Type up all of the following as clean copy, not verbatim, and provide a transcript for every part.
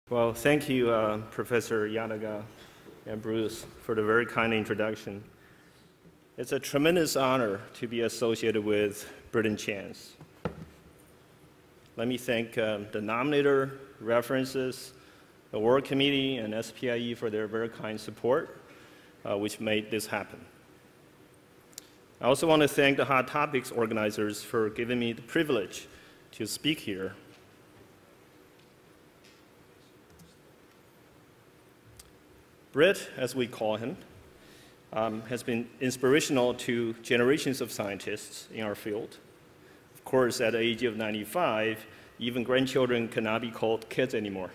Well, thank you, Professor Yanaga and Bruce, for the very kind introduction. It's a tremendous honor to be associated with Britton Chance. Let me thank the nominator, references, the award committee, and SPIE for their very kind support, which made this happen. I also want to thank the Hot Topics organizers for giving me the privilege to speak here. Britt, as we call him, has been inspirational to generations of scientists in our field. Of course, at the age of 95, even grandchildren cannot be called kids anymore.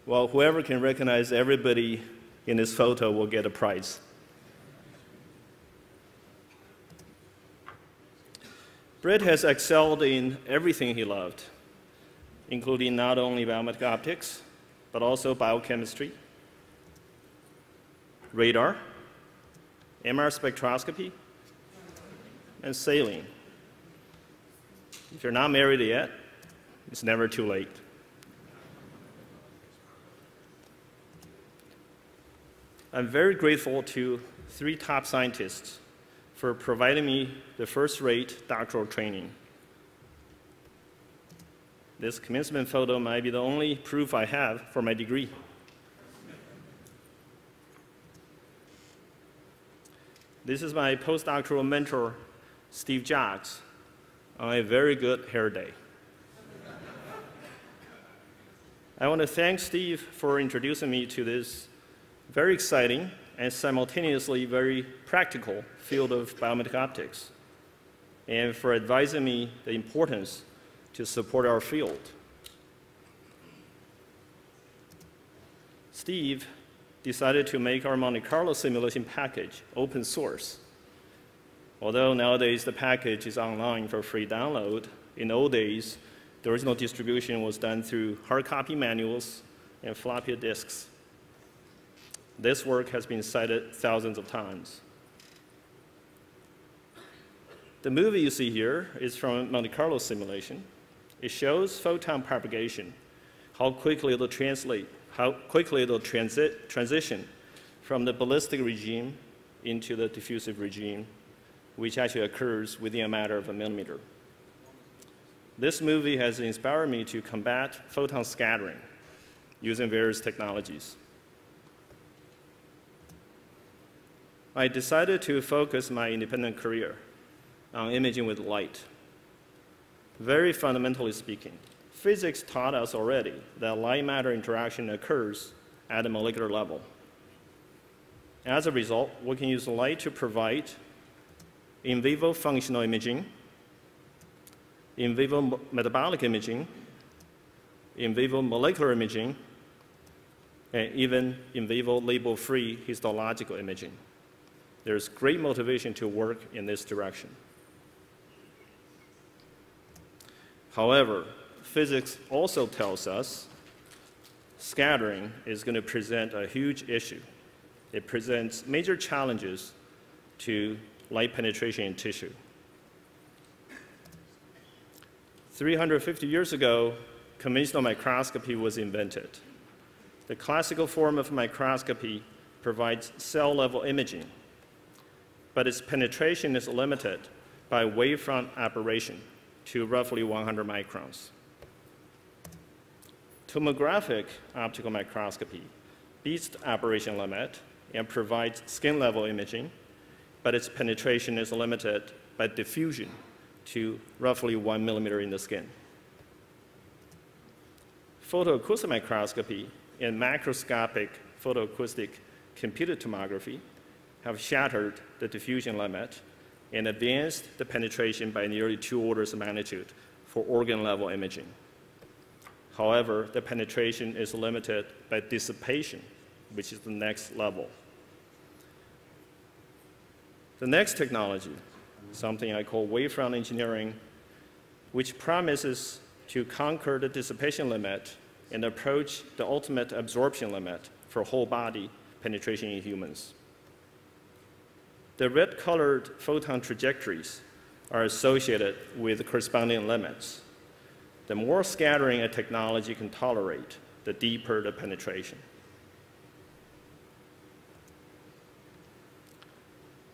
Well, whoever can recognize everybody in this photo will get a prize. Britt has excelled in everything he loved, including not only biomedical optics, but also biochemistry, radar, MR spectroscopy, and sailing. If you're not married yet, it's never too late. I'm very grateful to three top scientists for providing me the first-rate doctoral training. This commencement photo might be the only proof I have for my degree. This is my postdoctoral mentor, Steve Jobs, on a very good hair day. I want to thank Steve for introducing me to this very exciting and simultaneously very practical field of biomedical optics, and for advising me the importance to support our field. Steve decided to make our Monte Carlo simulation package open source. Although nowadays the package is online for free download, in old days, the original distribution was done through hard copy manuals and floppy disks. This work has been cited thousands of times. The movie you see here is from Monte Carlo simulation. It shows photon propagation, how quickly it'll translate, how quickly it'll transition from the ballistic regime into the diffusive regime, which actually occurs within a matter of a millimeter. This movie has inspired me to combat photon scattering using various technologies. I decided to focus my independent career on imaging with light. Very fundamentally speaking, physics taught us already that light-matter interaction occurs at a molecular level. As a result, we can use light to provide in vivo functional imaging, in vivo metabolic imaging, in vivo molecular imaging, and even in vivo label-free histological imaging. There's great motivation to work in this direction. However, physics also tells us scattering is going to present a huge issue. It presents major challenges to light penetration in tissue. 350 years ago, conventional microscopy was invented. The classical form of microscopy provides cell-level imaging, but its penetration is limited by wavefront aberration to roughly 100 microns. Tomographic optical microscopy beats the aberration limit and provides skin-level imaging, but its penetration is limited by diffusion to roughly 1 millimeter in the skin. Photoacoustic microscopy and macroscopic photoacoustic computed tomography have shattered the diffusion limit and advanced the penetration by nearly 2 orders of magnitude for organ-level imaging. However, the penetration is limited by dissipation, which is the next level. The next technology, something I call wavefront engineering, which promises to conquer the dissipation limit and approach the ultimate absorption limit for whole body penetration in humans. The red-colored photon trajectories are associated with corresponding limits. The more scattering a technology can tolerate, the deeper the penetration.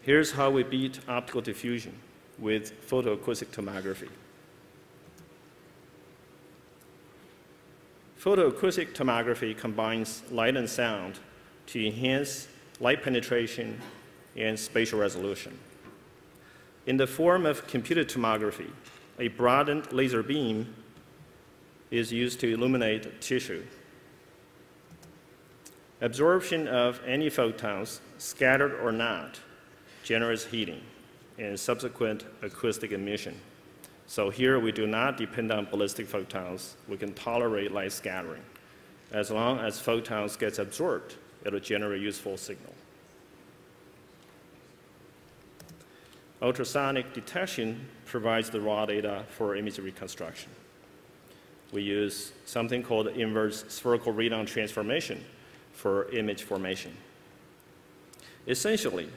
Here's how we beat optical diffusion with photoacoustic tomography. Photoacoustic tomography combines light and sound to enhance light penetration and spatial resolution. In the form of computed tomography, a broadened laser beam is used to illuminate tissue. Absorption of any photons, scattered or not, generates heating and subsequent acoustic emission. So here we do not depend on ballistic photons. We can tolerate light scattering. As long as photons get absorbed, it will generate useful signal. Ultrasonic detection provides the raw data for image reconstruction. We use something called inverse spherical read-on transformation for image formation. Essentially,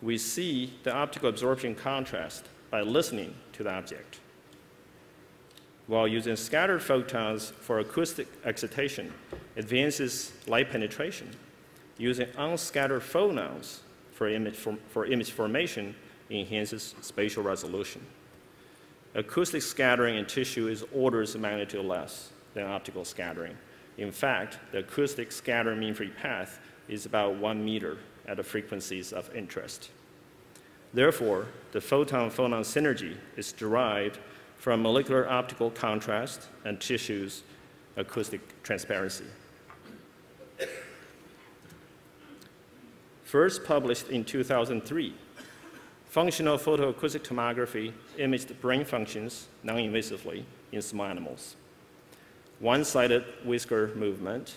we see the optical absorption contrast by listening to the object. While using scattered photons for acoustic excitation advances light penetration, using unscattered photons for image formation enhances spatial resolution. Acoustic scattering in tissue is orders of magnitude less than optical scattering. In fact, the acoustic scattering mean-free path is about 1 meter at the frequencies of interest. Therefore, the photon-phonon synergy is derived from molecular optical contrast and tissue's acoustic transparency. First published in 2003, functional photoacoustic tomography imaged brain functions non-invasively in small animals. One-sided whisker movement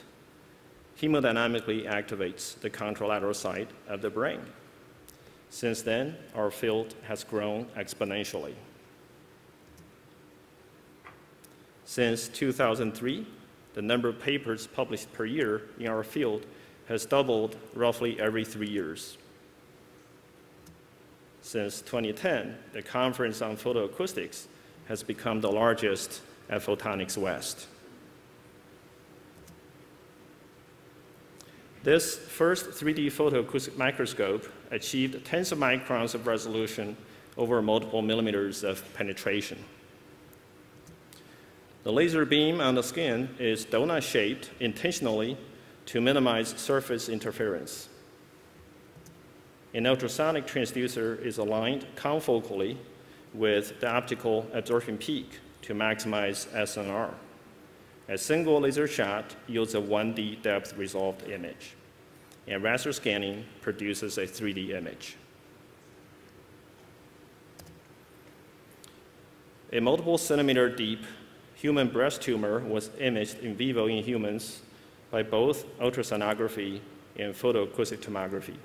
hemodynamically activates the contralateral side of the brain. Since then, our field has grown exponentially. Since 2003, the number of papers published per year in our field has doubled roughly every 3 years. Since 2010, the Conference on Photoacoustics has become the largest at Photonics West. This first 3D photoacoustic microscope achieved tens of microns of resolution over multiple millimeters of penetration. The laser beam on the skin is donut-shaped intentionally to minimize surface interference. An ultrasonic transducer is aligned confocally with the optical absorption peak to maximize SNR. A single laser shot yields a 1D depth resolved image, and raster scanning produces a 3D image. A multiple centimeter deep human breast tumor was imaged in vivo in humans by both ultrasonography and photoacoustic tomography.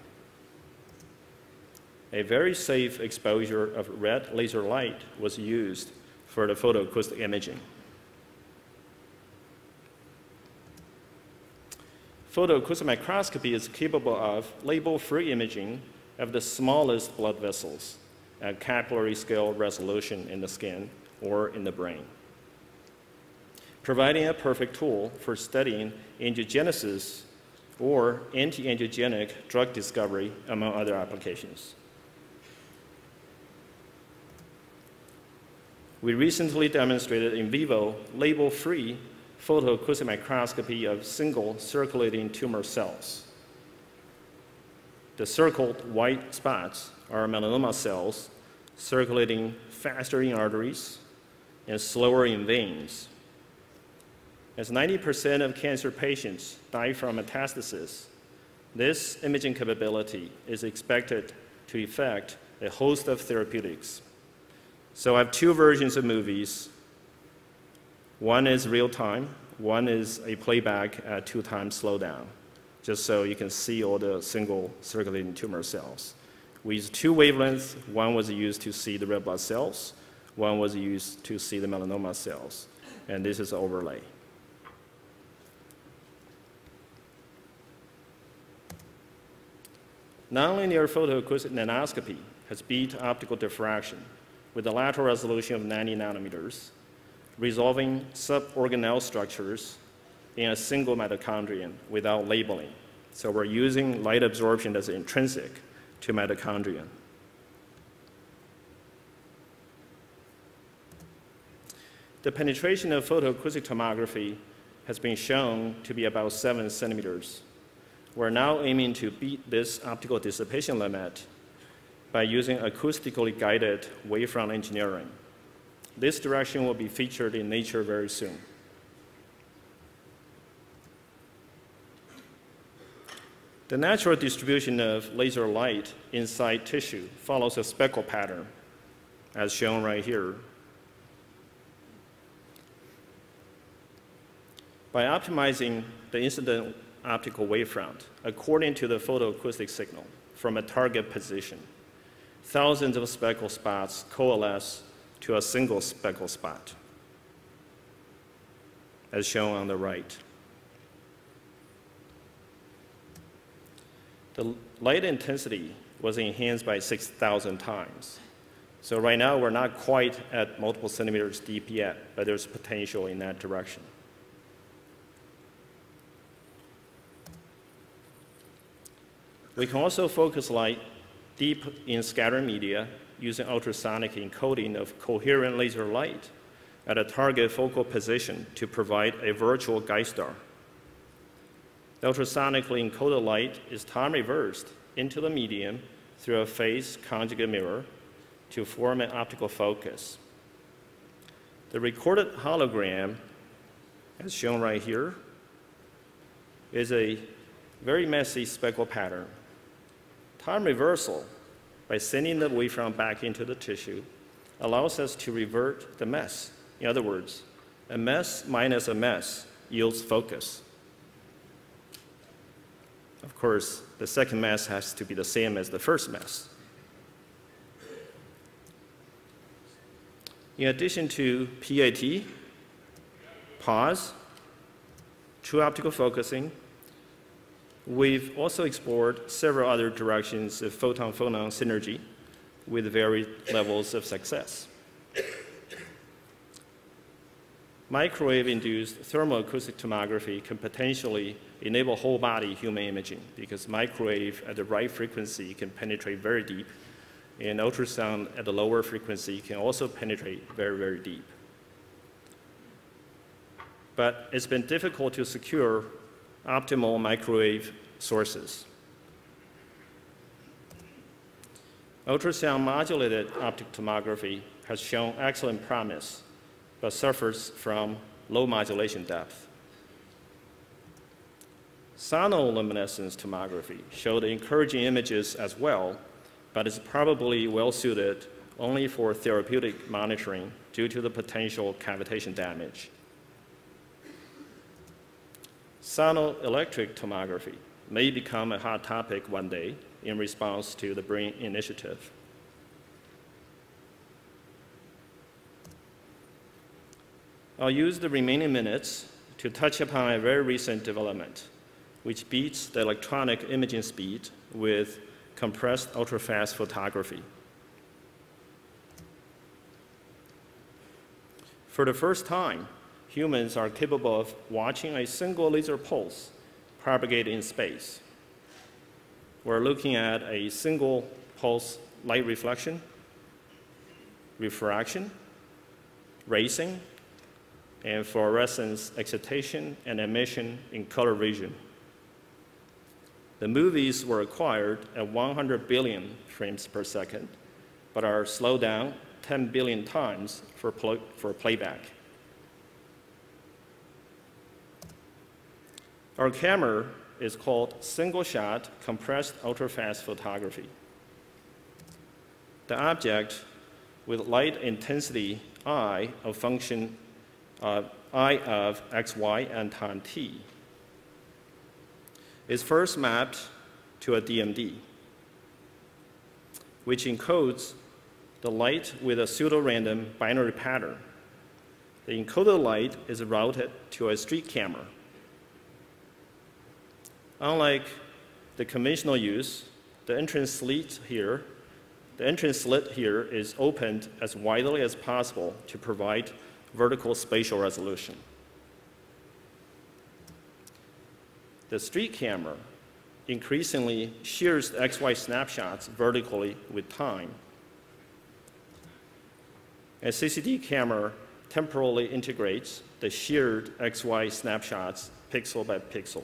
A very safe exposure of red laser light was used for the photoacoustic imaging. Photoacoustic microscopy is capable of label-free imaging of the smallest blood vessels at capillary scale resolution in the skin or in the brain, providing a perfect tool for studying angiogenesis or anti-angiogenic drug discovery, among other applications. We recently demonstrated in vivo label-free photoacoustic microscopy of single circulating tumor cells. The circled white spots are melanoma cells circulating faster in arteries and slower in veins. As 90% of cancer patients die from metastasis, this imaging capability is expected to effect a host of therapeutics. So I have two versions of movies. One is real time, one is a playback at 2 times slowdown, just so you can see all the single circulating tumor cells. We used 2 wavelengths. One was used to see the red blood cells, one was used to see the melanoma cells, and this is an overlay. Nonlinear photoacoustic nanoscopy has beat optical diffraction with a lateral resolution of 90 nanometers, resolving suborganelle structures in a single mitochondrion without labeling. So we're using light absorption as intrinsic to mitochondria. The penetration of photoacoustic tomography has been shown to be about 7 centimeters. We're now aiming to beat this optical dissipation limit by using acoustically guided wavefront engineering. This direction will be featured in Nature very soon. The natural distribution of laser light inside tissue follows a speckle pattern, as shown right here. By optimizing the incident optical wavefront according to the photoacoustic signal from a target position, thousands of speckle spots coalesce to a single speckle spot, as shown on the right. The light intensity was enhanced by 6,000 times. So right now, we're not quite at multiple centimeters deep yet, but there's potential in that direction. We can also focus light deep in scattering media using ultrasonic encoding of coherent laser light at a target focal position to provide a virtual guide star. The ultrasonically encoded light is time reversed into the medium through a phase conjugate mirror to form an optical focus. The recorded hologram, as shown right here, is a very messy speckle pattern. Time reversal, by sending the wavefront back into the tissue, allows us to revert the mess. In other words, a mess minus a mess yields focus. Of course, the second mess has to be the same as the first mess. In addition to PAT, pause, true optical focusing, we've also explored several other directions of photon-phonon synergy with varied levels of success. Microwave-induced thermoacoustic tomography can potentially enable whole-body human imaging because microwave at the right frequency can penetrate very deep, and ultrasound at the lower frequency can also penetrate very, very deep. But it's been difficult to secure optimal microwave sources. Ultrasound-modulated optic tomography has shown excellent promise, but suffers from low modulation depth. Sonoluminescence tomography showed encouraging images as well, but is probably well-suited only for therapeutic monitoring due to the potential cavitation damage. Sonoelectric tomography may become a hot topic one day in response to the BRAIN initiative. I'll use the remaining minutes to touch upon a very recent development, which beats the electronic imaging speed with compressed ultrafast photography. For the first time, humans are capable of watching a single laser pulse propagate in space. We're looking at a single pulse light reflection, refraction, racing, and fluorescence excitation and emission in color vision. The movies were acquired at 100 billion frames per second, but are slowed down 10 billion times for playback. Our camera is called single-shot compressed ultrafast photography. The object with light intensity I of function I of x, y, and time t is first mapped to a DMD, which encodes the light with a pseudo-random binary pattern. The encoded light is routed to a street camera. Unlike the conventional use, the entrance slit here is opened as widely as possible to provide vertical spatial resolution. The street camera increasingly shears the XY snapshots vertically with time. A CCD camera temporally integrates the sheared XY snapshots pixel by pixel.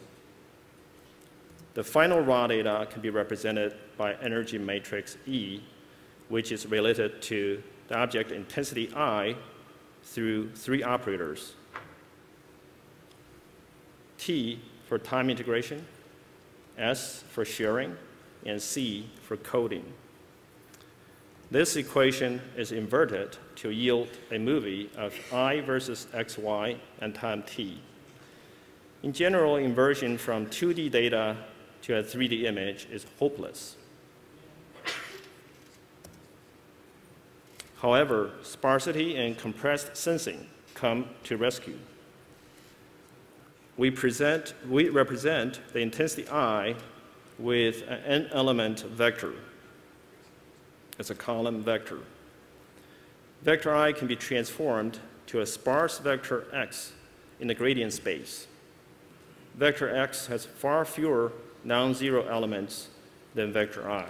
The final raw data can be represented by energy matrix E, which is related to the object intensity I through 3 operators: T for time integration, S for shearing, and C for coding. This equation is inverted to yield a movie of I versus XY and time T. In general, inversion from 2D data to a 3D image is hopeless. However, sparsity and compressed sensing come to rescue. We represent the intensity I with an n-element vector. It's a column vector. Vector I can be transformed to a sparse vector X in the gradient space. Vector X has far fewer non-zero elements than vector I.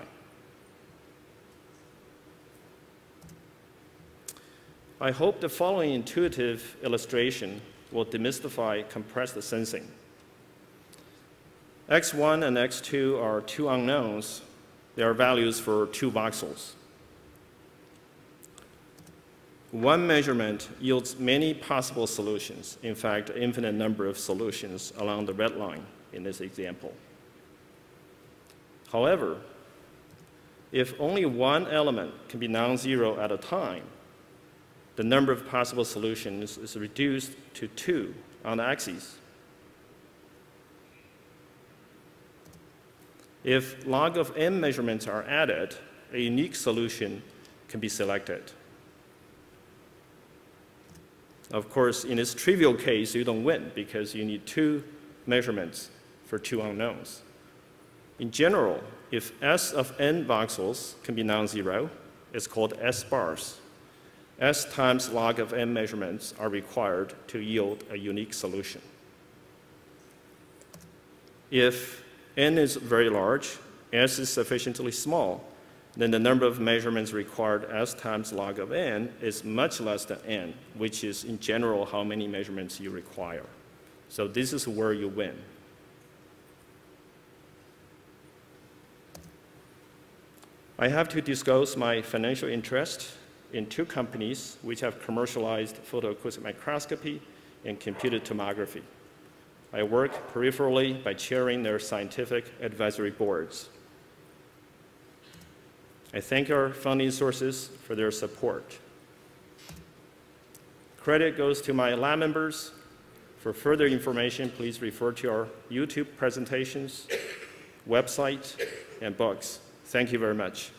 I hope the following intuitive illustration will demystify compressed sensing. X1 and X2 are 2 unknowns. They are values for 2 voxels. One measurement yields many possible solutions, in fact, an infinite number of solutions along the red line in this example. However, if only one element can be non-zero at a time, the number of possible solutions is reduced to 2 on the axis. If log of n measurements are added, a unique solution can be selected. Of course, in this trivial case, you don't win because you need 2 measurements for 2 unknowns. In general, if S of n voxels can be non-zero, it's called S sparse. S times log of n measurements are required to yield a unique solution. If n is very large, S is sufficiently small, then the number of measurements required S times log of n is much less than n, which is in general how many measurements you require. So this is where you win. I have to disclose my financial interest in 2 companies which have commercialized photoacoustic microscopy and computed tomography. I work peripherally by chairing their scientific advisory boards. I thank our funding sources for their support. Credit goes to my lab members. For further information, please refer to our YouTube presentations, website, and books. Thank you very much.